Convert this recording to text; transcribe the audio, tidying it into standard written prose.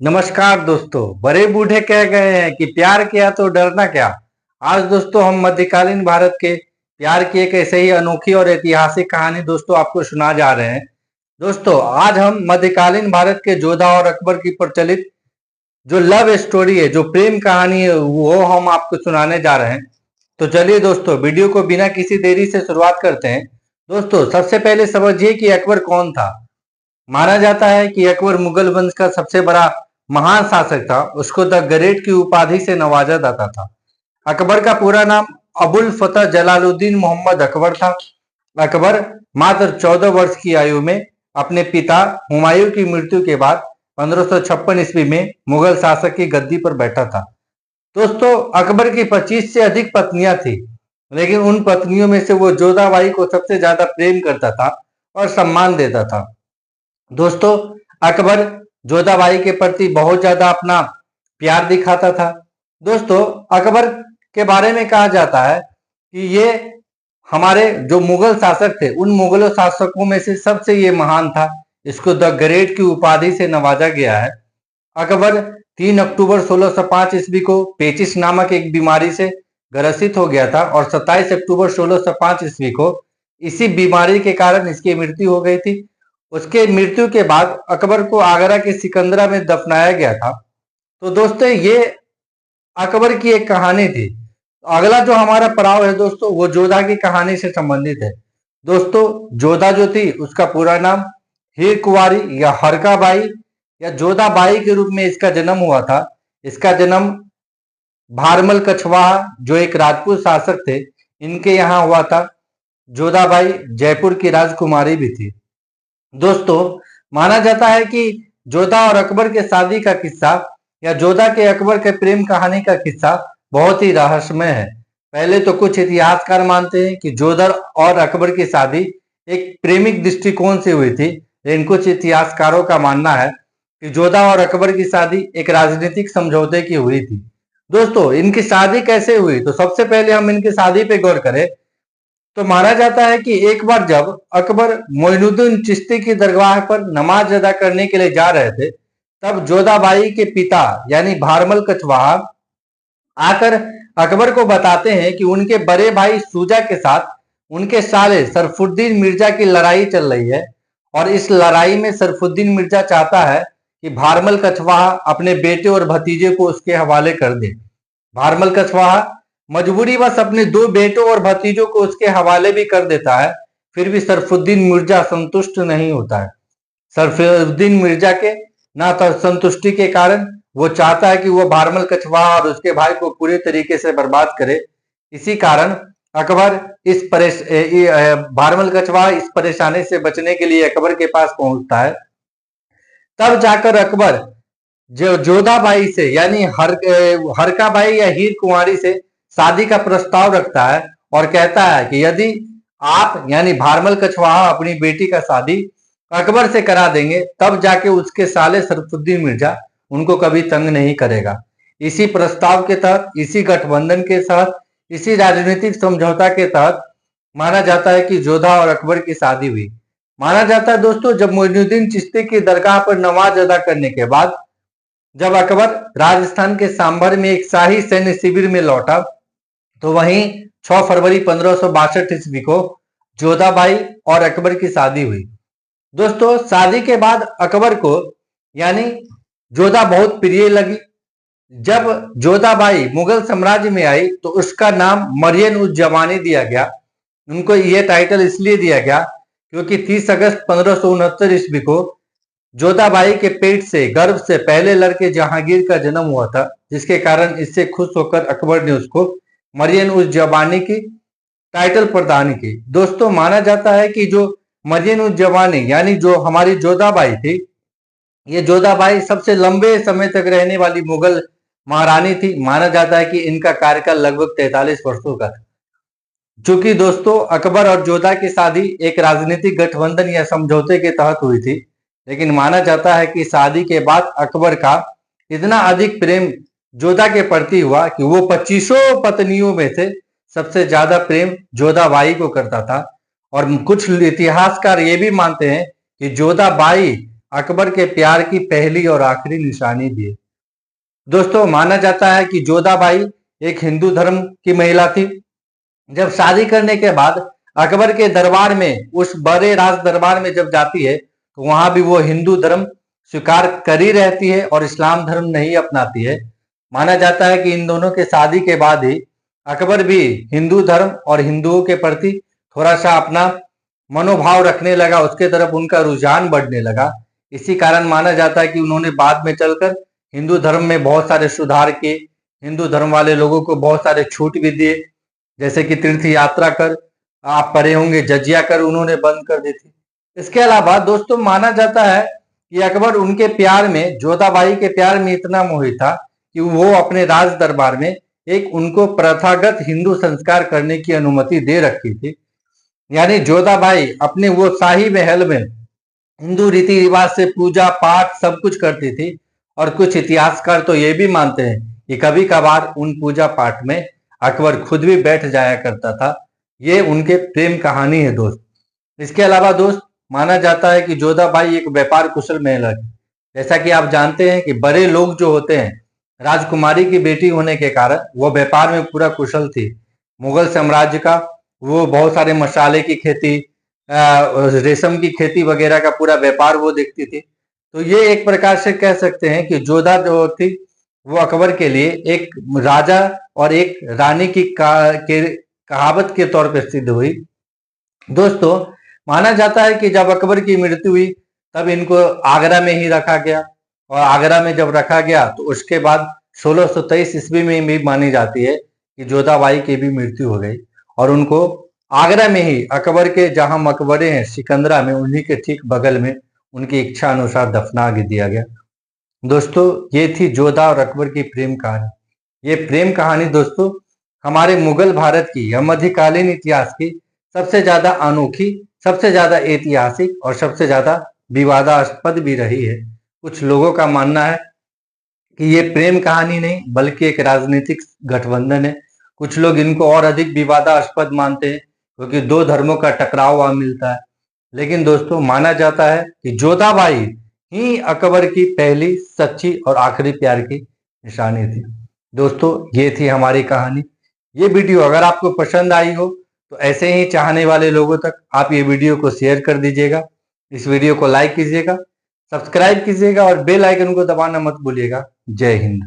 नमस्कार दोस्तों। बड़े बूढ़े कह गए हैं कि प्यार किया तो डरना क्या। आज दोस्तों हम मध्यकालीन भारत के प्यार की एक ऐसे ही अनोखी और ऐतिहासिक कहानी दोस्तों आपको सुना जा रहे हैं। दोस्तों आज हम मध्यकालीन भारत के जोधा और अकबर की प्रचलित जो लव स्टोरी है, जो प्रेम कहानी है, वो हम आपको सुनाने जा रहे हैं। तो चलिए दोस्तों वीडियो को बिना किसी देरी से शुरुआत करते हैं। दोस्तों सबसे पहले समझिए कि अकबर कौन था। माना जाता है कि अकबर मुगल वंश का सबसे बड़ा महान शासक था। उसको द ग्रेट की उपाधि से नवाजा जाता था। अकबर का पूरा नाम अबुल फतह जलालुद्दीन मोहम्मद अकबर था। अकबर मात्र 14 वर्ष की आयु में अपने पिता हुमायूं की मृत्यु के बाद 1556 ईस्वी में मुगल शासक की गद्दी पर बैठा था। दोस्तों अकबर की 25 से अधिक पत्नियां थी, लेकिन उन पत्नियों में से वो जोधाबाई को सबसे ज्यादा प्रेम करता था और सम्मान देता था। दोस्तों अकबर जोधाबाई के प्रति बहुत ज्यादा अपना प्यार दिखाता था। दोस्तों अकबर के बारे में कहा जाता है कि ये हमारे जो मुगल शासक थे उन मुगलों शासकों में से सबसे ये महान था। इसको द ग्रेट की उपाधि से नवाजा गया है। अकबर 3 अक्टूबर 1605 ईस्वी को पेचिस नामक एक बीमारी से ग्रसित हो गया था और 27 अक्टूबर 1605 ईस्वी को इसी बीमारी के कारण इसकी मृत्यु हो गई थी। उसके मृत्यु के बाद अकबर को आगरा के सिकंदरा में दफनाया गया था। तो दोस्तों ये अकबर की एक कहानी थी। अगला जो हमारा पड़ाव है दोस्तों वो जोधा की कहानी से संबंधित है। दोस्तों जोधा जो थी उसका पूरा नाम हीर कुंवारी या हरकाबाई या जोधाबाई के रूप में इसका जन्म हुआ था। इसका जन्म भारमल कछवाहा जो एक राजपूत शासक थे इनके यहाँ हुआ था। जोधाबाई जयपुर की राजकुमारी भी थी। दोस्तों माना जाता है कि जोधा और अकबर के शादी का किस्सा या जोधा के अकबर के प्रेम कहानी का किस्सा बहुत ही रहस्यमय है। पहले तो कुछ इतिहासकार मानते हैं कि जोधा और अकबर की शादी एक प्रेमिक दृष्टिकोण से हुई थी, लेकिन कुछ इतिहासकारों का मानना है कि जोधा और अकबर की शादी एक राजनीतिक समझौते की हुई थी। दोस्तों इनकी शादी कैसे हुई, तो सबसे पहले हम इनकी शादी पे गौर करें तो माना जाता है कि एक बार जब अकबर मोइनुद्दीन चिश्ती की दरगाह पर नमाज अदा करने के लिए जा रहे थे, तब जोधाबाई के पिता यानी भारमल कछवाहा आकर अकबर को बताते हैं कि उनके बड़े भाई शुजा के साथ उनके साले सरफुद्दीन मिर्जा की लड़ाई चल रही है और इस लड़ाई में सरफुद्दीन मिर्जा चाहता है कि भारमल कछवाहा अपने बेटे और भतीजे को उसके हवाले कर दे। भारमल कछवाहा मजबूरीवश अपने 2 बेटों और भतीजों को उसके हवाले भी कर देता है। फिर भी सरफुद्दीन मिर्जा संतुष्ट नहीं होता है। सरफुद्दीन मिर्जा के ना संतुष्टि के कारण वो चाहता है कि वो भारमल कछवाहा और उसके भाई को पूरे तरीके से बर्बाद करे। इसी कारण अकबर भारमल कछवाहा इस परेशानी से बचने के लिए अकबर के पास पहुंचता है। तब जाकर अकबर जो जोधाबाई से यानी हरकाबाई या हीर कुंवारी से शादी का प्रस्ताव रखता है और कहता है कि यदि आप यानी भारमल कछवाहा अपनी बेटी का शादी अकबर से करा देंगे तब जाके उसके साले सरफुद्दीन मिर्जा उनको कभी तंग नहीं करेगा। इसी प्रस्ताव के तहत, इसी गठबंधन के तहत, इसी राजनीतिक समझौता के तहत माना जाता है कि जोधा और अकबर की शादी हुई। माना जाता है दोस्तों जब मोइनुद्दीन चिश्ती की दरगाह पर नमाज अदा करने के बाद जब अकबर राजस्थान के सांभर में एक शाही सैन्य शिविर में लौटा तो वहीं 6 फरवरी 1562 ईस्वी को जोधाबाई और अकबर की शादी हुई। दोस्तों शादी के बाद अकबर को यानी जोधा बहुत प्रिय लगी। जब जोधाबाई मुगल साम्राज्य में आई तो उसका नाम मरियम उज जमानी दिया गया। उनको यह टाइटल इसलिए दिया गया क्योंकि 30 अगस्त 1569 ईस्वी को जोधाबाई के पेट से गर्भ से पहले लड़के जहांगीर का जन्म हुआ था, जिसके कारण इससे खुश होकर अकबर ने उसको मरियम उज जमानी की टाइटल प्रदान की। दोस्तों माना जाता है कि जो मरियम उज जमानी यानी जो हमारी जोधाबाई थी, ये जोधाबाई सबसे लंबे समय तक रहने वाली मुगल महारानी थी। माना जाता है कि इनका कार्यकाल लगभग 43 वर्षों का था। चूंकि दोस्तों अकबर और जोधा की शादी एक राजनीतिक गठबंधन या समझौते के तहत हुई थी, लेकिन माना जाता है कि शादी के बाद अकबर का इतना अधिक प्रेम जोधा के प्रति हुआ कि वो 25 पत्नियों में से सबसे ज्यादा प्रेम जोधाबाई को करता था। और कुछ इतिहासकार ये भी मानते हैं कि जोधाबाई अकबर के प्यार की पहली और आखिरी निशानी भी है। दोस्तों, माना जाता है कि जोधाबाई एक हिंदू धर्म की महिला थी। जब शादी करने के बाद अकबर के दरबार में, उस बड़े राज दरबार में जब जाती है तो वहां भी वो हिंदू धर्म स्वीकार करी रहती है और इस्लाम धर्म नहीं अपनाती है। माना जाता है कि इन दोनों के शादी के बाद ही अकबर भी हिंदू धर्म और हिंदुओं के प्रति थोड़ा सा अपना मनोभाव रखने लगा, उसके तरफ उनका रुझान बढ़ने लगा। इसी कारण माना जाता है कि उन्होंने बाद में चलकर हिंदू धर्म में बहुत सारे सुधार किए, हिंदू धर्म वाले लोगों को बहुत सारे छूट भी दिए, जैसे कि तीर्थ यात्रा कर, आप पढ़े होंगे, जजिया कर उन्होंने बंद कर दी थी। इसके अलावा दोस्तों, माना जाता है कि अकबर उनके प्यार में, जोधाबाई के प्यार में इतना मोहित था कि वो अपने राज दरबार में एक उनको प्रथागत हिंदू संस्कार करने की अनुमति दे रखी थी। यानी जोधाबाई अपने वो शाही महल में हिंदू रीति रिवाज से पूजा पाठ सब कुछ करती थी। और कुछ इतिहासकार तो ये भी मानते हैं कि कभी कभार उन पूजा पाठ में अकबर खुद भी बैठ जाया करता था। ये उनके प्रेम कहानी है दोस्त। इसके अलावा दोस्त, माना जाता है कि जोधाबाई एक व्यापार कुशल महिला थी। जैसा कि आप जानते हैं कि बड़े लोग जो होते हैं, राजकुमारी की बेटी होने के कारण वो व्यापार में पूरा कुशल थी। मुगल साम्राज्य का वो बहुत सारे मसाले की खेती, रेशम की खेती वगैरह का पूरा व्यापार वो देखती थी। तो ये एक प्रकार से कह सकते हैं कि जोधा जो थी वो अकबर के लिए एक राजा और एक रानी की कहावत के तौर पर सिद्ध हुई। दोस्तों, माना जाता है कि जब अकबर की मृत्यु हुई तब इनको आगरा में ही रखा गया, और आगरा में जब रखा गया तो उसके बाद 1623 ईस्वी में भी मानी जाती है कि जोधाबाई की भी मृत्यु हो गई, और उनको आगरा में ही अकबर के जहां मकबरे हैं सिकंदरा में, उन्हीं के ठीक बगल में उनकी इच्छा अनुसार दफना दिया गया। दोस्तों, ये थी जोधा और अकबर की प्रेम कहानी। ये प्रेम कहानी दोस्तों हमारे मुगल भारत की या मध्यकालीन इतिहास की सबसे ज्यादा अनोखी, सबसे ज्यादा ऐतिहासिक और सबसे ज्यादा विवादास्पद भी रही है। कुछ लोगों का मानना है कि ये प्रेम कहानी नहीं बल्कि एक राजनीतिक गठबंधन है। कुछ लोग इनको और अधिक विवादास्पद मानते हैं क्योंकि दो धर्मों का टकराव वहां मिलता है। लेकिन दोस्तों, माना जाता है कि जोधाबाई ही अकबर की पहली, सच्ची और आखिरी प्यार की निशानी थी। दोस्तों, ये थी हमारी कहानी। ये वीडियो अगर आपको पसंद आई हो तो ऐसे ही चाहने वाले लोगों तक आप ये वीडियो को शेयर कर दीजिएगा। इस वीडियो को लाइक कीजिएगा, सब्सक्राइब कीजिएगा और बेल आइकन को दबाना मत भूलिएगा। जय हिंद।